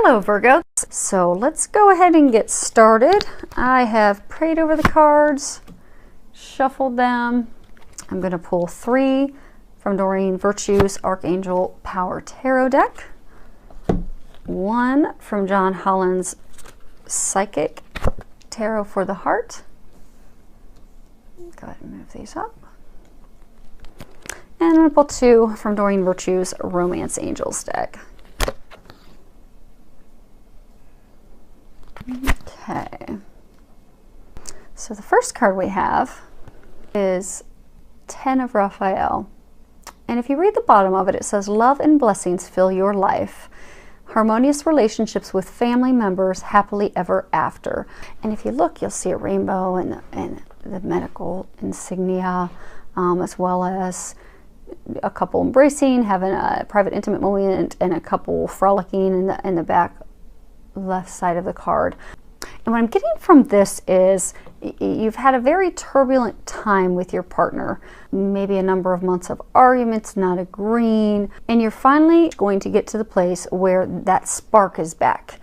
Hello Virgo. So let's go ahead and get started. I have prayed over the cards, shuffled them. I'm going to pull 3 from Doreen Virtue's Archangel Power Tarot deck, 1 from John Holland's Psychic Tarot for the Heart. Go ahead and move these up. And I'm going to pull 2 from Doreen Virtue's Romance Angels deck. Okay, so the first card we have is 10 of Raphael. And if you read the bottom of it, it says, love and blessings fill your life. Harmonious relationships with family members, happily ever after. And if you look, you'll see a rainbow and the medical insignia, as well as a couple embracing, having a private intimate moment, and a couple frolicking in the back left side of the card. And what I'm getting from this is you've had a very turbulent time with your partner, maybe a number of months of arguments, not agreeing, and you're finally going to get to the place where that spark is back,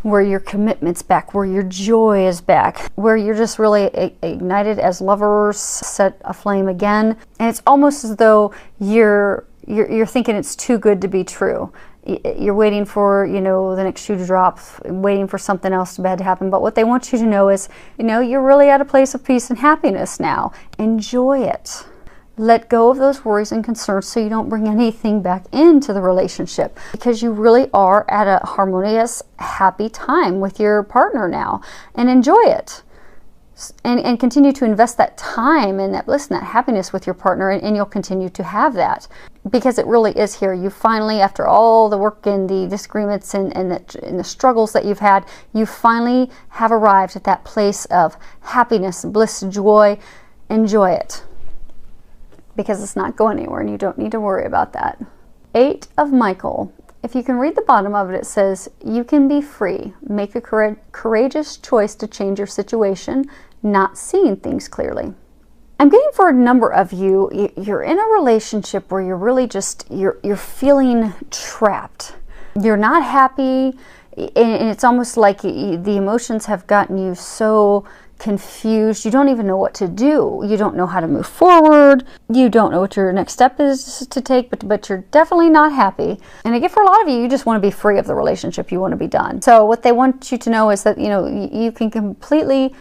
where your commitment's back, where your joy is back, where you're just really ignited as lovers, set aflame again. And it's almost as though you're thinking it's too good to be true. You're waiting for, the next shoe to drop, waiting for something else bad to happen. But what they want you to know is, you're really at a place of peace and happiness now. Enjoy it. Let go of those worries and concerns so you don't bring anything back into the relationship, because you really are at a harmonious, happy time with your partner now, and enjoy it. And continue to invest that time and that bliss and that happiness with your partner, and you'll continue to have that, because it really is here. You finally, after all the work and the disagreements and the struggles that you've had, you finally have arrived at that place of happiness, bliss, joy. Enjoy it, because it's not going anywhere and you don't need to worry about that. 8 of Michael. If you can read the bottom of it, it says, you can be free. Make a courageous choice to change your situation, not seeing things clearly. I'm getting for a number of you, you're in a relationship where you're really just, you're feeling trapped. You're not happy, and it's almost like the emotions have gotten you so confused. You don't even know what to do. You don't know how to move forward. You don't know what your next step is to take, but you're definitely not happy. And I get for a lot of you, you just want to be free of the relationship. You want to be done. So what they want you to know is that, you can completely,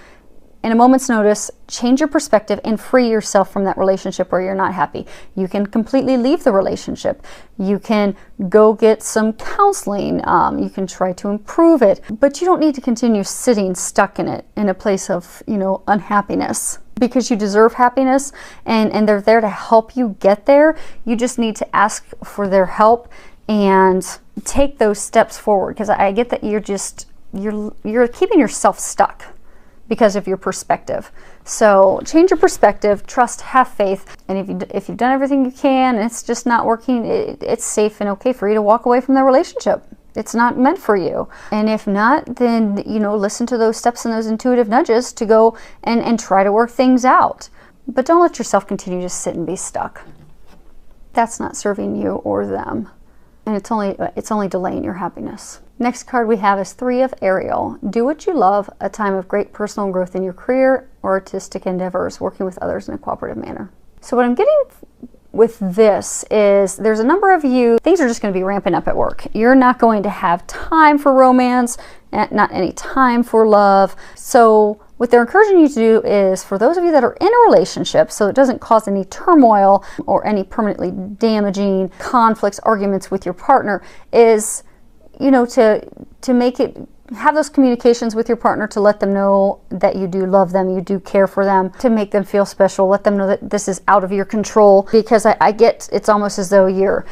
in a moment's notice, change your perspective and free yourself from that relationship where you're not happy. You can completely leave the relationship. You can go get some counseling. You can try to improve it, but you don't need to continue sitting stuck in it, in a place of, unhappiness, because you deserve happiness, and they're there to help you get there. You just need to ask for their help and take those steps forward, because I get that you're keeping yourself stuck because of your perspective. So change your perspective, trust, have faith, and if you've done everything you can and it's just not working, it's safe and okay for you to walk away from the relationship. It's not meant for you. And if not, then listen to those steps and those intuitive nudges to go and try to work things out. But don't let yourself continue to sit and be stuck. That's not serving you or them. And it's only delaying your happiness. Next card we have is 3 of Ariel. Do what you love, a time of great personal growth in your career or artistic endeavors, working with others in a cooperative manner. So what I'm getting with this is there's a number of you, things are just going to be ramping up at work. You're not going to have time for romance, not any time for love. So what they're encouraging you to do is, for those of you that are in a relationship, so it doesn't cause any turmoil or any permanently damaging conflicts, arguments with your partner, is to make it, have those communications with your partner to let them know that you do love them, you do care for them, to make them feel special, let them know that this is out of your control. Because I get, it's almost as though you've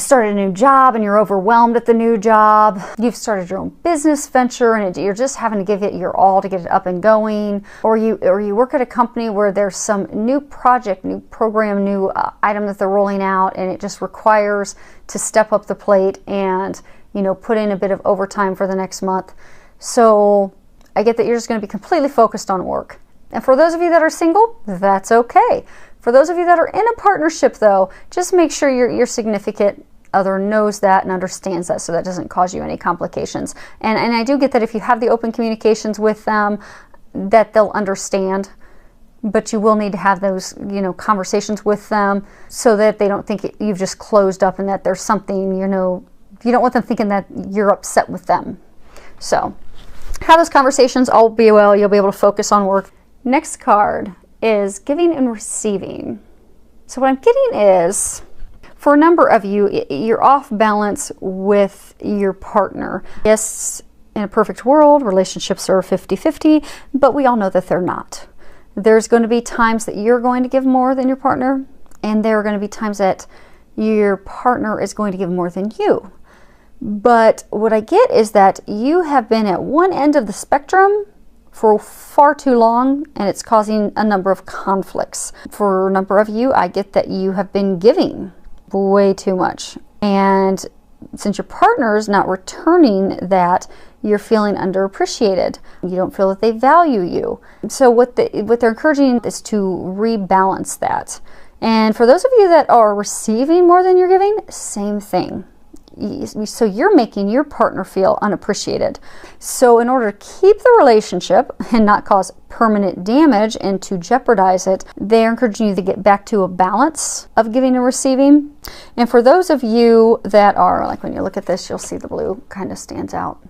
started a new job and you're overwhelmed at the new job. You've started your own business venture and you're just having to give it your all to get it up and going. Or you work at a company where there's some new project, new program, new item that they're rolling out, and it just requires to step up the plate and put in a bit of overtime for the next month. So I get that you're just going to be completely focused on work. And for those of you that are single, that's okay. For those of you that are in a partnership, though, just make sure your significant other knows that and understands that, so that doesn't cause you any complications. And I do get that if you have the open communications with them, that they'll understand, but you will need to have those, you know, conversations with them so that they don't think you've just closed up and that there's something, you know, you don't want them thinking that you're upset with them. So have those conversations, all be well, you'll be able to focus on work. Next card is giving and receiving. So what I'm getting is, for a number of you, you're off balance with your partner. Yes, in a perfect world, relationships are 50-50, but we all know that they're not. There's going to be times that you're going to give more than your partner, and there are going to be times that your partner is going to give more than you. But what I get is that you have been at one end of the spectrum for far too long, and it's causing a number of conflicts. For a number of you, I get that you have been giving way too much, and since your partner is not returning that, you're feeling underappreciated. You don't feel that they value you. So what they're encouraging is to rebalance that. And for those of you that are receiving more than you're giving, same thing. So you're making your partner feel unappreciated. So in order to keep the relationship and not cause permanent damage and to jeopardize it, they're encouraging you to get back to a balance of giving and receiving. And for those of you that are, like when you look at this, you'll see the blue kind of stands out.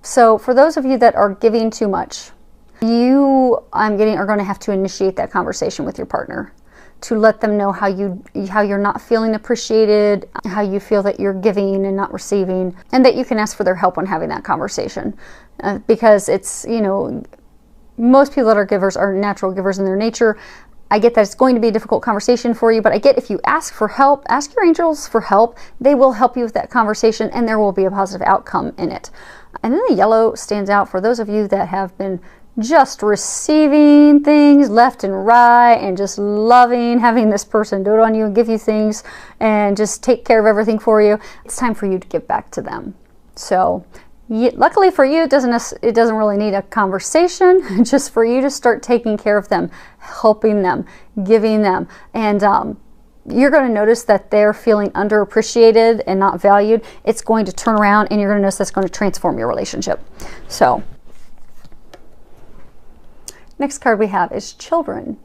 So for those of you that are giving too much, are going to have to initiate that conversation with your partner to let them know how you're not feeling appreciated, how you feel that you're giving and not receiving, and that you can ask for their help when having that conversation. Because it's, you know, most people that are givers are natural givers in their nature. I get that it's going to be a difficult conversation for you, but I get if you ask for help, ask your angels for help, they will help you with that conversation and there will be a positive outcome in it. And then the yellow stands out for those of you that have been just receiving things left and right and just loving having this person dote on you and give you things and just take care of everything for you. It's time for you to give back to them. So luckily for you, it doesn't really need a conversation, just for you to start taking care of them, helping them, giving them. And you're going to notice that they're feeling underappreciated and not valued. It's going to turn around and you're going to notice that's going to transform your relationship. So next card we have is children.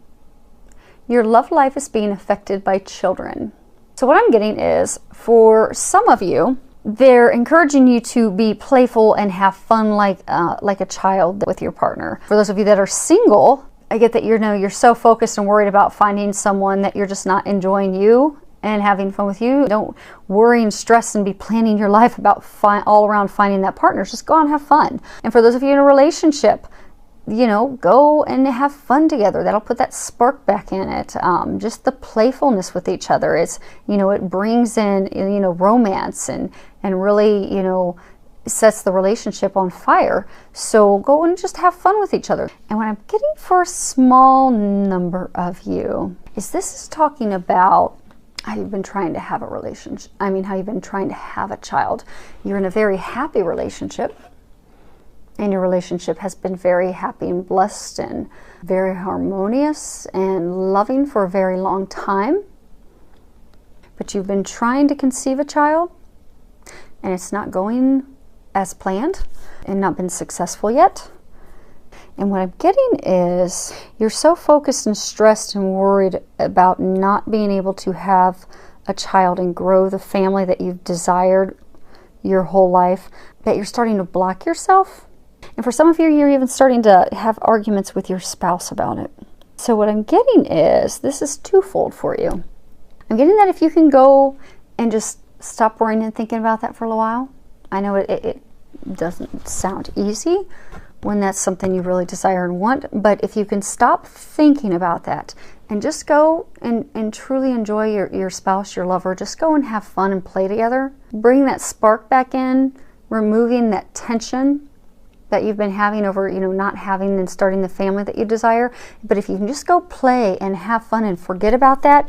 Your love life is being affected by children. So what I'm getting is, for some of you, they're encouraging you to be playful and have fun like a child with your partner. For those of you that are single, I get that you're so focused and worried about finding someone that you're just not enjoying you and having fun with you. Don't worry and stress and be planning your life about all around finding that partner. Just go out and have fun. And for those of you in a relationship, you know, go and have fun together. That'll put that spark back in it. Just the playfulness with each other. It's, you know, it brings in, you know, romance and really, you know, sets the relationship on fire. So go and just have fun with each other. And what I'm getting for a small number of you is this is talking about how you've been trying to have a relationship. I mean, how you've been trying to have a child. You're in a very happy relationship. And your relationship has been very happy and blessed and very harmonious and loving for a very long time. But you've been trying to conceive a child and it's not going as planned and not been successful yet. And what I'm getting is you're so focused and stressed and worried about not being able to have a child and grow the family that you've desired your whole life that you're starting to block yourself. And for some of you, you're even starting to have arguments with your spouse about it. So what I'm getting is, this is twofold for you. I'm getting that if you can go and just stop worrying and thinking about that for a little while. I know it doesn't sound easy when that's something you really desire and want, but if you can stop thinking about that and just go and truly enjoy your spouse, your lover, just go and have fun and play together. Bring that spark back in, removing that tension that you've been having over, you know, not having and starting the family that you desire. But if you can just go play and have fun and forget about that,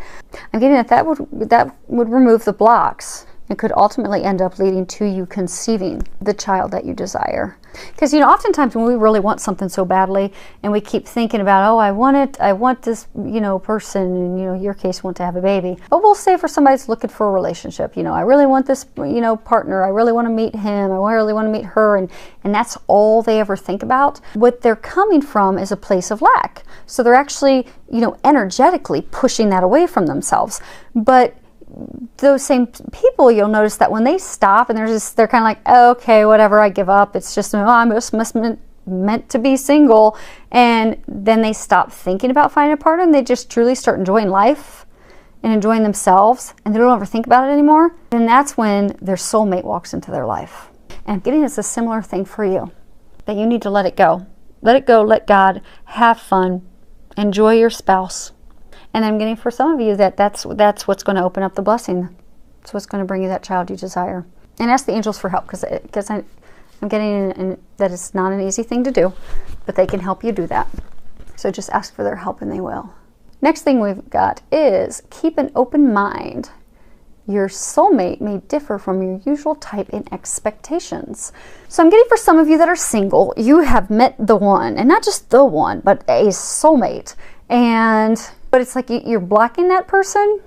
I'm getting that would remove the blocks It could ultimately end up leading to you conceiving the child that you desire. Because, oftentimes when we really want something so badly and we keep thinking about, oh, I want this, person, and, in your case, want to have a baby. But we'll say for somebody that's looking for a relationship, I really want this, partner. I really want to meet him. I really want to meet her. And that's all they ever think about. What they're coming from is a place of lack. So they're actually, energetically pushing that away from themselves. But those same people, you'll notice that when they stop and they're kind of like, oh, okay, whatever, I give up. It's just, I'm just meant to be single. And then they stop thinking about finding a partner and they just truly start enjoying life and enjoying themselves, and they don't ever think about it anymore. And that's when their soulmate walks into their life. And I'm getting it's a similar thing for you, that you need to let it go. Let it go, let God, have fun, enjoy your spouse. And I'm getting for some of you that's what's going to open up the blessing. It's what's going to bring you that child you desire. And ask the angels for help, because I'm getting that it's not an easy thing to do, but they can help you do that. So just ask for their help and they will. Next thing we've got is keep an open mind. Your soulmate may differ from your usual type in expectations. So I'm getting for some of you that are single, you have met the one, and not just the one, but a soulmate. But it's like you're blocking that person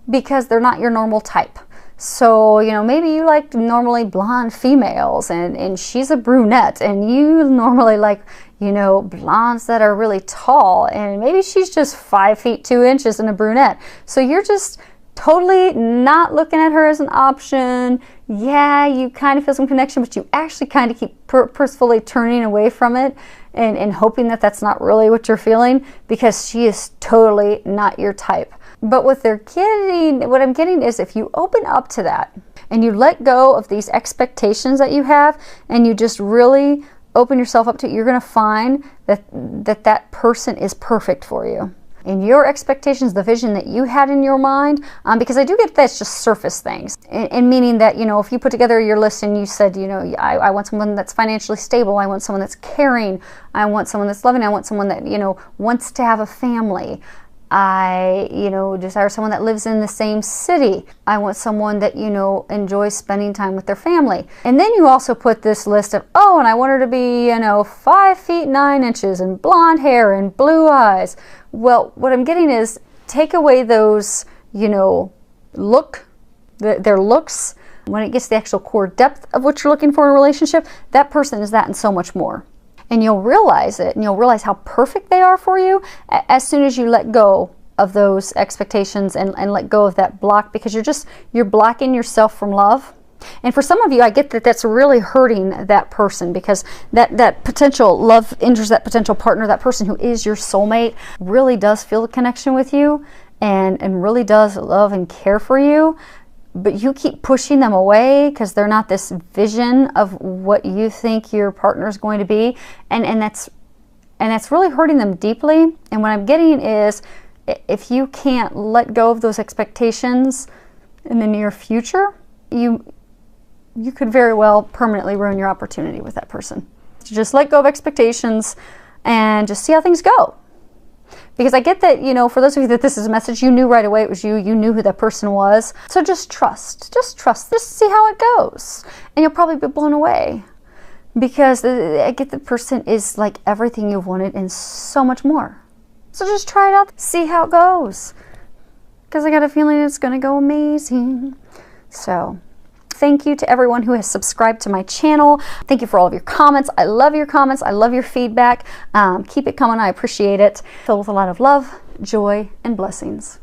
because they're not your normal type. So, maybe you like normally blonde females and she's a brunette, and you normally like, blondes that are really tall, and maybe she's just 5 feet 2 inches and a brunette. So you're just totally not looking at her as an option. Yeah, you kind of feel some connection, but you actually kind of keep purposefully turning away from it and hoping that that's not really what you're feeling, because she is totally not your type. But what I'm getting is if you open up to that and you let go of these expectations that you have and you just really open yourself up to it, you're going to find that person is perfect for you. And your expectations, the vision that you had in your mind, because I do get that's just surface things. And meaning that, if you put together your list and you said, I want someone that's financially stable, I want someone that's caring, I want someone that's loving, I want someone that, wants to have a family. I, desire someone that lives in the same city. I want someone that, enjoys spending time with their family. And then you also put this list of, oh, and I want her to be, 5 feet 9 inches and blonde hair and blue eyes. Well, what I'm getting is take away those, their looks. When it gets to the actual core depth of what you're looking for in a relationship, that person is that and so much more. And you'll realize it, and you'll realize how perfect they are for you as soon as you let go of those expectations and let go of that block, because you're blocking yourself from love. And for some of you, I get that that's really hurting that person, because that potential love injures that potential partner. That person who is your soulmate really does feel a connection with you and really does love and care for you. But you keep pushing them away because they're not this vision of what you think your partner is going to be. And that's really hurting them deeply. And what I'm getting is, if you can't let go of those expectations in the near future, you could very well permanently ruin your opportunity with that person. So just let go of expectations and just see how things go. Because I get that, for those of you that this is a message, you knew right away it was you knew who that person was. So just trust, just see how it goes. And you'll probably be blown away, because I get the person is like everything you've wanted and so much more. So just try it out, see how it goes. Because I got a feeling it's going to go amazing. So thank you to everyone who has subscribed to my channel. Thank you for all of your comments. I love your comments. I love your feedback. Keep it coming. I appreciate it. Filled with a lot of love, joy, and blessings.